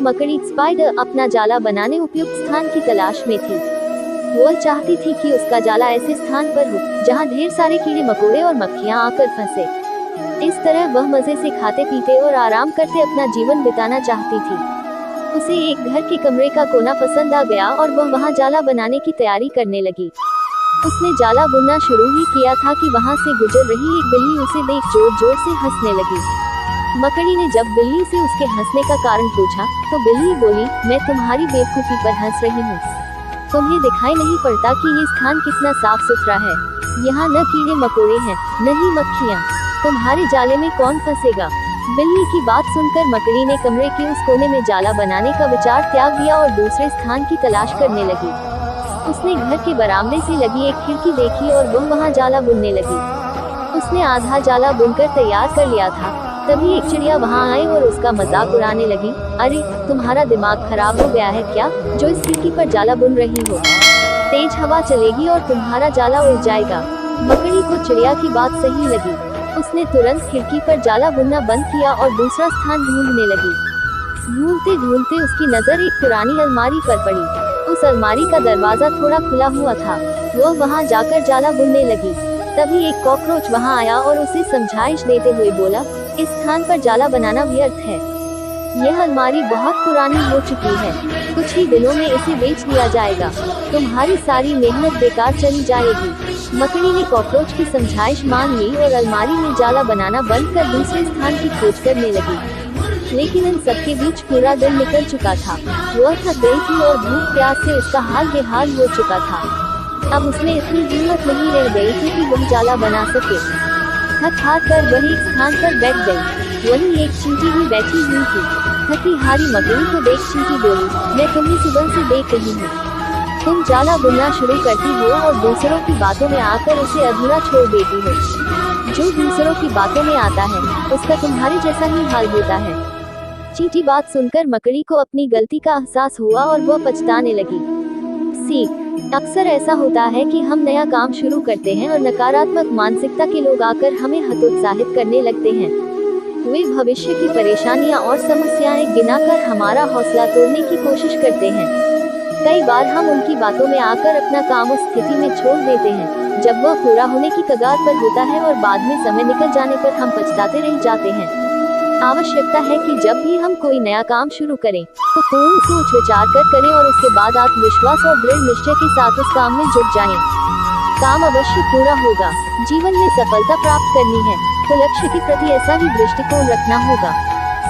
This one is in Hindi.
मकड़ी स्पाइडर अपना जाला बनाने उपयुक्त स्थान की तलाश में थी। वो चाहती थी कि उसका जाला ऐसे स्थान पर हो जहाँ ढेर सारे कीड़े मकोड़े और मक्खियाँ आकर फंसे। इस तरह वह मजे से खाते पीते और आराम करते अपना जीवन बिताना चाहती थी। उसे एक घर के कमरे का कोना पसंद आ गया और वह वहाँ जाला बनाने की तैयारी करने लगी। उसने जाला बुनना शुरू ही किया था कि वहाँ से गुजर रही एक बिल्ली उसे देख जोर जोर से हंसने लगी। मकड़ी ने जब बिल्ली से उसके हंसने का कारण पूछा तो बिल्ली बोली, मैं तुम्हारी बेवकूफी पर हंस रही हूँ। तुम्हें दिखाई नहीं पड़ता कि ये स्थान कितना साफ सुथरा है। यहाँ न कीड़े मकोड़े हैं, न ही मक्खियाँ। तुम्हारे जाले में कौन फंसेगा? बिल्ली की बात सुनकर मकड़ी ने कमरे के उस कोने में जाला बनाने का विचार त्याग दिया और दूसरे स्थान की तलाश करने लगी। उसने घर के बरामदे से लगी एक खिड़की देखी और वह वहाँ जाला बुनने लगी। उसने आधा जाला बुनकर तैयार कर लिया था। तभी एक चिड़िया वहाँ आई और उसका मजाक उड़ाने लगी। अरे, तुम्हारा दिमाग खराब हो गया है क्या, जो इस खिड़की पर जाला बुन रही हो? तेज हवा चलेगी और तुम्हारा जाला उड़ जाएगा। मकड़ी को चिड़िया की बात सही लगी। उसने तुरंत खिड़की पर जाला बुनना बंद किया और दूसरा स्थान ढूंढने लगी। ढूंढते ढूंढते उसकी नजर एक पुरानी अलमारी पर पड़ी। उस अलमारी का दरवाजा थोड़ा खुला हुआ था। वह वहाँ जाकर जाला बुनने लगी। तभी एक कॉकरोच वहाँ आया और उसे समझाइश देते हुए बोला, इस स्थान पर जाला बनाना व्यर्थ है। यह अलमारी बहुत पुरानी हो चुकी है। कुछ ही दिनों में इसे बेच दिया जाएगा। तुम्हारी सारी मेहनत बेकार चली जाएगी। मकड़ी ने कॉकरोच की समझाइश मान ली और अलमारी में जाला बनाना बंद कर दूसरे स्थान की खोज करने लगी। लेकिन इन सबके बीच पूरा दिन निकल चुका था। वह थक गई थी और भूख प्यास से उसका हाल बेहाल हो चुका था। अब उसमें इतनी हिम्मत नहीं रह गई थी कि वह जाला बना सके। थक हार कर वह एक स्थान पर बैठ गई। वहीं एक चींटी भी बैठी हुई थी। थकी हारी मकड़ी को देख चींटी बोली, मैं तुम्हें सुबह से देख रही हूँ। तुम जाला बुनना शुरू करती हो और दूसरों की बातों में आकर उसे अधूरा छोड़ देती हो। जो दूसरों की बातों में आता है उसका तुम्हारे जैसा ही हाल होता है। चींटी बात सुनकर मकड़ी को अपनी गलती का एहसास हुआ और वह पछताने लगी। सीख, अक्सर ऐसा होता है कि हम नया काम शुरू करते हैं और नकारात्मक मानसिकता के लोग आकर हमें हतोत्साहित करने लगते हैं। वे भविष्य की परेशानियां और समस्याएं गिनाकर हमारा हौसला तोड़ने की कोशिश करते हैं। कई बार हम उनकी बातों में आकर अपना काम उस स्थिति में छोड़ देते हैं जब वह पूरा होने की कगार पर होता है और बाद में समय निकल जाने पर हम पछताते रह जाते हैं। आवश्यकता है कि जब भी हम कोई नया काम शुरू करें तो पूर्ण सोच विचार कर करें और उसके बाद आत्मविश्वास और दृढ़ निश्चय के साथ उस काम में जुट जाएं। काम अवश्य पूरा होगा। जीवन में सफलता प्राप्त करनी है तो लक्ष्य के प्रति ऐसा ही दृष्टिकोण रखना होगा।